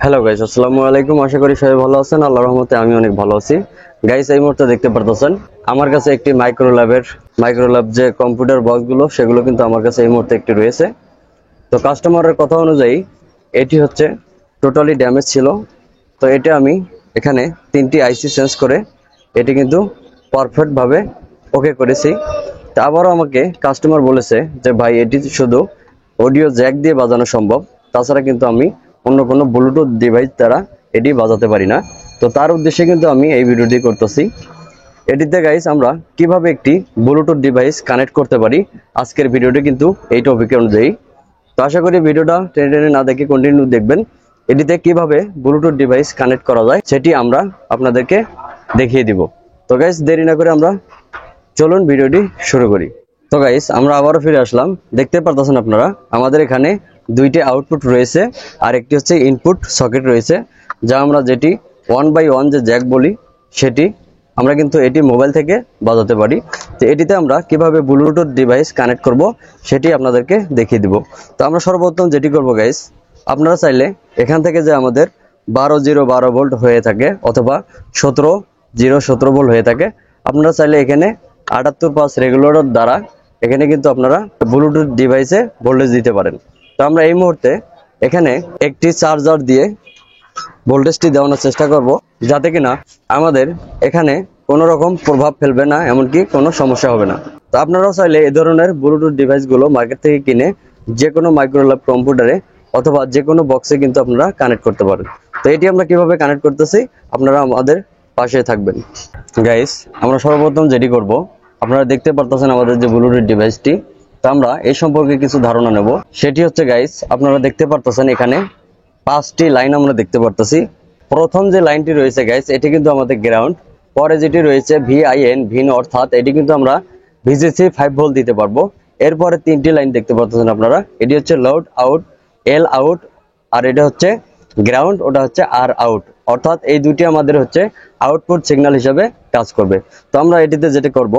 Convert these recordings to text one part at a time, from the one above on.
Hello guys, আসসালামু আলাইকুম। আশা করি সবাই ভালো আছেন। আল্লাহর রহমতে আমি অনেক ভালো আছি। গাইস, এই মুহূর্তে দেখতে পারতেছেন আমার কাছে একটি মাইক্রোল্যাব যে কম্পিউটার বক্সগুলো সেগুলো কিন্তু আমার কাছে এই মুহূর্তে একটি রয়েছে। তো কাস্টমারের কথা অনুযায়ী এটি হচ্ছে টোটালি ড্যামেজ ছিল। তো এটা আমি এখানে 3টি আইসি চেঞ্জ করে এটি কিন্তু পারফেক্ট ভাবে ওকে করেছি। তা আবারও আমাকে কাস্টমার বলেছে যে ভাই, এটি শুধু অডিও জ্যাক দিয়ে বাজানো সম্ভব, তাছাড়া কিন্তু আমি অন্য কোনো ব্লুটুথ ডিভাইস দ্বারা এটি বাজাতে পারি না। তো তার উদ্দেশ্যে কিন্তু আমি এই ভিডিওটি করতেছি। এটিতে গাইস আমরা কিভাবে একটি ব্লুটুথ ডিভাইস কানেক্ট করতে পারি, আজকের ভিডিওটি কিন্তু এই টপিক অনুযায়ী। তো আশা করি ভিডিওটা টেনে টেনে না দেখে কন্টিনিউ দেখবেন। এটিতে কিভাবে ব্লুটুথ ডিভাইস কানেক্ট করা যায় সেটি আমরা আপনাদেরকে দেখিয়ে দিব। তো গাইস, দেরি না করে আমরা চলুন ভিডিওটি শুরু করি। তো গাইস, আমরা আবারও ফিরে আসলাম। দেখতে পারতেছেন আপনারা আমাদের এখানে দুইটি আউটপুট রয়েছে আর একটি হচ্ছে ইনপুট সকেট রয়েছে, যা আমরা যেটি 1x1 যে জ্যাক বলি সেটি আমরা কিন্তু এটি মোবাইল থেকে বাজাতে পারি। তো এটিতে আমরা কিভাবে ব্লুটুথ ডিভাইস কানেক্ট করব সেটি আপনাদেরকে দেখিয়ে দিব। তো আমরা সর্বপ্রথম যেটি করব গাইস, আপনারা চাইলে এখান থেকে যে আমাদের 12 ভোল্ট হয়ে থাকে অথবা 17 ভোল্ট হয়ে থাকে, আপনারা চাইলে এখানে 78.5 রেগুলেটর দ্বারা এখানে কিন্তু আপনারা ব্লুটুথ ডিভাইসে ভোল্টেজ দিতে পারেন। তো আমরা এই মুহূর্তে এখানে একটি চার্জার দিয়ে ভোল্টেজটি দেওয়ানোর চেষ্টা করব, যাতে কিনা আমাদের এখানে কোনো রকম প্রভাব ফেলবে না, এমনকি কোনো সমস্যা হবে না। তো আপনারাও চাইলে এই ধরনের ব্লুটুথ ডিভাইসগুলো মার্কেট থেকে কিনে যে কোনো মাইক্রোল্যাব কম্পিউটারে অথবা যে কোনো বক্সে কিন্তু আপনারা কানেক্ট করতে পারেন। তো এটি আমরা কিভাবে কানেক্ট করতেছি আপনারা আমাদের পাশে থাকবেন। গাইস, আমরা সর্বপ্রথম যেটি করব, আপনারা দেখতে পারতেছেন আমাদের যে ব্লুটুথ ডিভাইসটি। তো আমরা এই সম্পর্কে কিছু ধারণা নেব। সেটি হচ্ছে গাইস, আপনারা দেখতে পারতেছেন এখানে 5টি লাইন আমরা দেখতে পারতেছি। প্রথম যে লাইনটি রয়েছে গাইস, এটি কিন্তু আমাদের গ্রাউন্ড। পরে যেটি রয়েছে ভিন, অর্থাৎ এটি কিন্তু আমরা ভিজিসি 5 ভোল্ট দিতে পারবো। এরপরে 3টি লাইন দেখতে পাচ্ছেন আপনারা, এটি হচ্ছে লোড আউট, এল আউট, আর এটা হচ্ছে গ্রাউন্ড, ওটা হচ্ছে আর আউট। অর্থাৎ এই দুটি আমাদের হচ্ছে আউটপুট সিগন্যাল হিসেবে কাজ করবে। তো আমরা এটিতে যেটা করব,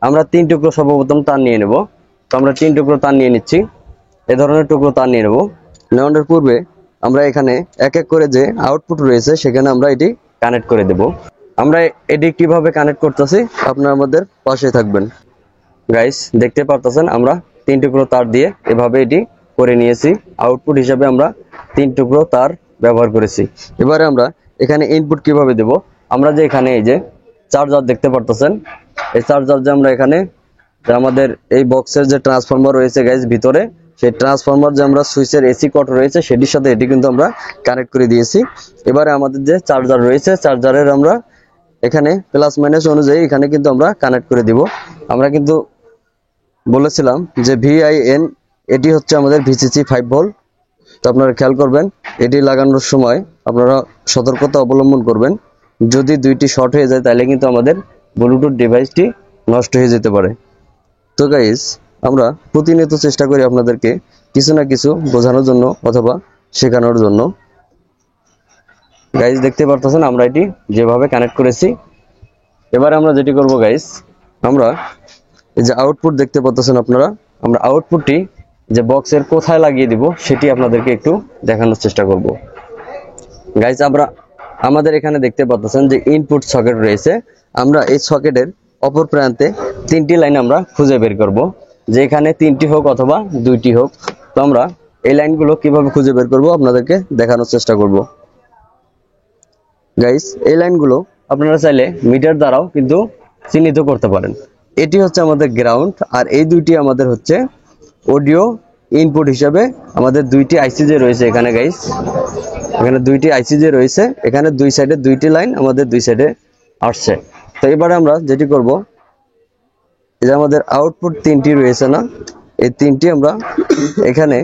আমরা 3 টুকরো সর্বপ্রথম তার নিয়ে নেব। তো আমরা 3 টুকরো তার নিয়ে নিচ্ছি, এ ধরনের টুকরো তার নিয়ে নেব। নেওয়ানোর পূর্বে আমরা এখানে এক এক করে যে আউটপুট রয়েছে সেখানে আমরা এটি কানেক্ট করে দেব। আমরা এটি কিভাবে কানেক্ট করতেছি আপনারা আমাদের পাশে থাকবেন। গাইস, দেখতে পারতেছেন আমরা 3 টুকরো তার দিয়ে এভাবে এটি করে নিয়েছি। আউটপুট হিসাবে আমরা 3 টুকরো তার ব্যবহার করেছি। এবারে আমরা এখানে ইনপুট কিভাবে দেব, আমরা যে এখানে এই যে চার্জার দেখতে পারতেছেন, এই চার্জার যে আমরা এখানে আমাদের এই বক্সের যে ট্রান্সফরমার রয়েছে গাইস ভিতরে, সেই ট্রান্সফরমার যে আমরা সুইচের এসি কট রয়েছে সেটির সাথে এটি কিন্তু আমরা কানেক্ট করে দিয়েছি। এবারে আমাদের যে চার্জার রয়েছে, চার্জারের আমরা এখানে প্লাস মাইনাস অনুযায়ী এখানে কিন্তু আমরা কানেক্ট করে দিব। আমরা কিন্তু বলেছিলাম যে ভিআইএন, এটি হচ্ছে আমাদের ভিসিসি 5 ভোল্ট। তো আপনারা খেয়াল করবেন, এটি লাগানোর সময় আপনারা সতর্কতা অবলম্বন করবেন। যদি দুইটি শর্ট হয়ে যায় তাহলে কিন্তু আমাদের ব্লুটুথ ডিভাইসটি নষ্ট হয়ে যেতে পারে। তো গাইস, আমরা প্রতিনিয়ত চেষ্টা করি আপনাদেরকে কিছু না কিছু বোঝানোর জন্য অথবা শেখানোর জন্য। গাইস, দেখতে পারতেছেন আমরা এটি যেভাবে কানেক্ট করেছি। এবারে আমরা যেটি করব গাইস, আমরা এই যে আউটপুট দেখতে পাচ্ছেন আপনারা, আমরা আউটপুটটি যে বক্সের কোথায় লাগিয়ে দিব সেটি আপনাদেরকে একটু দেখানোর চেষ্টা করব। গাইস, আমাদের এখানে দেখতে পাচ্ছেন যে ইনপুট সকেট রয়েছে। আমরা এই সকেটের অপর প্রান্তে 3টি লাইন আমরা খুঁজে বের করব, যে এখানে 3টি হোক অথবা 2টি হোক। তো আমরা এই লাইনগুলো কিভাবে খুঁজে বের করব আপনাদেরকে দেখানোর চেষ্টা করব। গাইস, এই লাইনগুলো আপনারা চাইলে মিটার দ্বারাও কিন্তু চিহ্নিত করতে পারেন। এটি হচ্ছে আমাদের গ্রাউন্ড, আর এই দুইটি আমাদের হচ্ছে অডিও ইনপুট হিসাবে আমাদের 2টি আইসি যে রয়েছে এখানে গাইস, এখানে 2টি আইসি যে রয়েছে, এখানে 2 সাইডে 2টি লাইন আমাদের 2 সাইডে আসছে। তো এবারে আমরা যেটি করব, এই যে আমাদের আউটপুট 3টি রয়েছে না, এই 3টি আমরা এখানে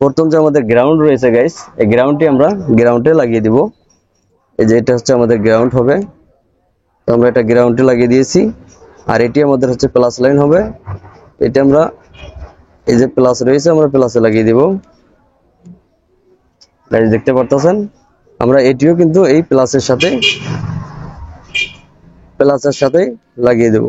প্রথম যে আমাদের গ্রাউন্ড রয়েছে গাইস, এই গ্রাউন্ডটি আমরা গ্রাউন্ডে লাগিয়ে দিব। এই যে এটা হচ্ছে আমাদের গ্রাউন্ড হবে, তো আমরা এটা গ্রাউন্ডে লাগিয়ে দিয়েছি। আর এটি আমাদের হচ্ছে প্লাস লাইন হবে, এটা আমরা এই যে প্লাস রয়েছে আমরা প্লাসে লাগিয়ে দিব। গাইস, দেখতে পারতেছেন আমরা এটিও কিন্তু এই প্লাসের সাথে লাগিয়ে দেব।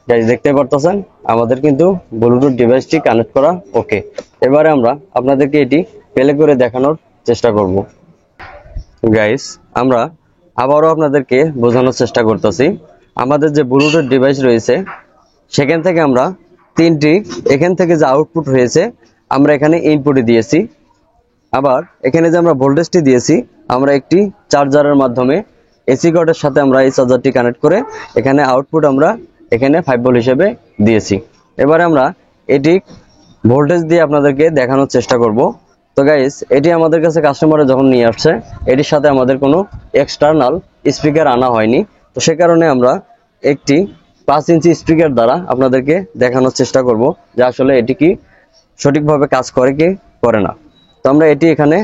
গাইস দেখতে পারতেছেন আমাদের কিন্তু ব্লুটুথ ডিভাইসটি কানেক্ট করা ওকে। এবারে আমরা আপনাদেরকে এটি প্লে করে দেখানোর চেষ্টা করব। গাইস আমরা আবারও আপনাদেরকে বোঝানোর চেষ্টা করতেছি, আমাদের যে ব্লুটুথ ডিভাইস রয়েছে সেখান থেকে আমরা তিনটি, এখান থেকে যে আউটপুট হয়েছে আমরা এখানে ইনপুটে দিয়েছি, আবার এখানে যে আমরা ভোল্টেজটি দিয়েছি আমরা একটি চার্জারের মাধ্যমে এসি কর্ডের সাথে আমরা এই চার্জারটি কানেক্ট করে এখানে আউটপুট আমরা এখানে 5 ভোল্ট হিসেবে দিয়েছি। এবারে আমরা এটি ভোল্টেজ দিয়ে আপনাদেরকে দেখানোর চেষ্টা করব। তো গাইস এটি আমাদের কাছে কাস্টমারে যখন নিয়ে আসছে এটির সাথে আমাদের কোনো এক্সটার্নাল স্পিকার আনা হয়নি, তো সে কারণে আমরা একটি 5 ইঞ্চি স্পিকার দ্বারা আপনাদেরকে দেখানোর চেষ্টা করব যে আসলে এটি কি সঠিকভাবে কাজ করে কি করে না। তো আমরা এটি এখানে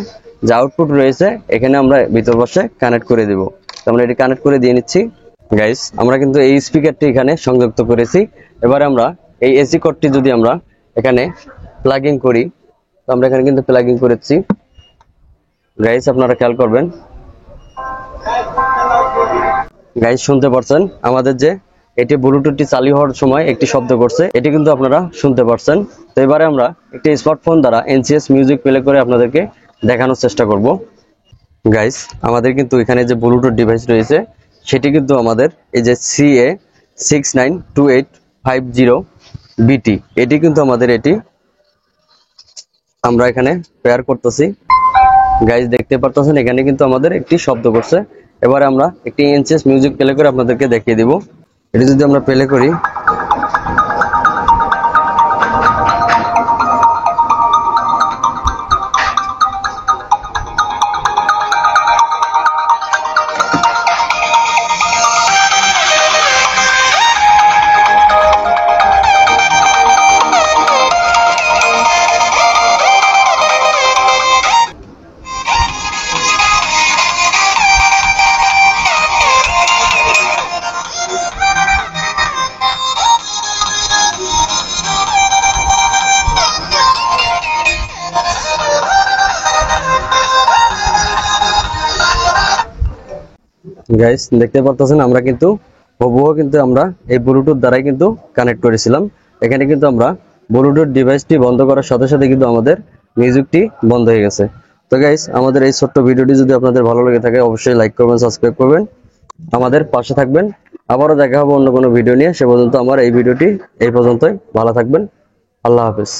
যে আউটপুট রয়েছে এখানে আমরা ভিতর পাশে কানেক্ট করে দিব। তো আমরা এটি কানেক্ট করে দিয়ে নিচ্ছি। গাইস আমরা কিন্তু এই স্পিকারটি এখানে সংযুক্ত করেছি। এবারে আমরা এই এসি কর্ডটি যদি আমরা এখানে প্লাগিং করি, তো আমরা এখানে কিন্তু প্লাগিং করেছি। গাইস আপনারা খেয়াল করবেন, গাইস শুনতে পারছেন আমাদের যে এটি ব্লুটুথটি চালু হওয়ার সময় একটি শব্দ করছে, এটি কিন্তু আপনারা শুনতে পারছেন। তো এবারে আমরা একটি স্মার্টফোন দ্বারা এনসিএস মিউজিক প্লে করে আপনাদেরকে দেখানোর চেষ্টা করব। গাইস আমাদের কিন্তু এখানে যে ব্লুটুথ ডিভাইস রয়েছে সেটি কিন্তু আমাদের এই যে CA692850BT, এটি কিন্তু আমাদের এটি আমরা এখানে পেয়ার করতেছি। গাইস দেখতে পারতেছেন এখানে কিন্তু আমাদের একটি শব্দ করছে। এবারে আমরা একটি এনসিএস মিউজিক প্লে করে আপনাদেরকে দেখিয়ে দিব। এটি যদি আমরা প্লে করি, গাইস দেখতে পারতেছেন আমরা কিন্তু হুবহু কিন্তু আমরা এই ব্লুটুথ দ্বারাই কিন্তু কানেক্ট করেছিলাম। এখানে কিন্তু আমরা ব্লুটুথ ডিভাইসটি বন্ধ করার সাথে সাথে কিন্তু আমাদের মিউজিকটি বন্ধ হয়ে গেছে। তো গাইস আমাদের এই ছোট্ট ভিডিওটি যদি আপনাদের ভালো লেগে থাকে অবশ্যই লাইক করবেন, সাবস্ক্রাইব করবেন, আমাদের পাশে থাকবেন। আবারও দেখা হবে অন্য কোনো ভিডিও নিয়ে। সে পর্যন্ত আমার এই ভিডিওটি এই পর্যন্তই। ভালো থাকবেন। আল্লাহ হাফেজ।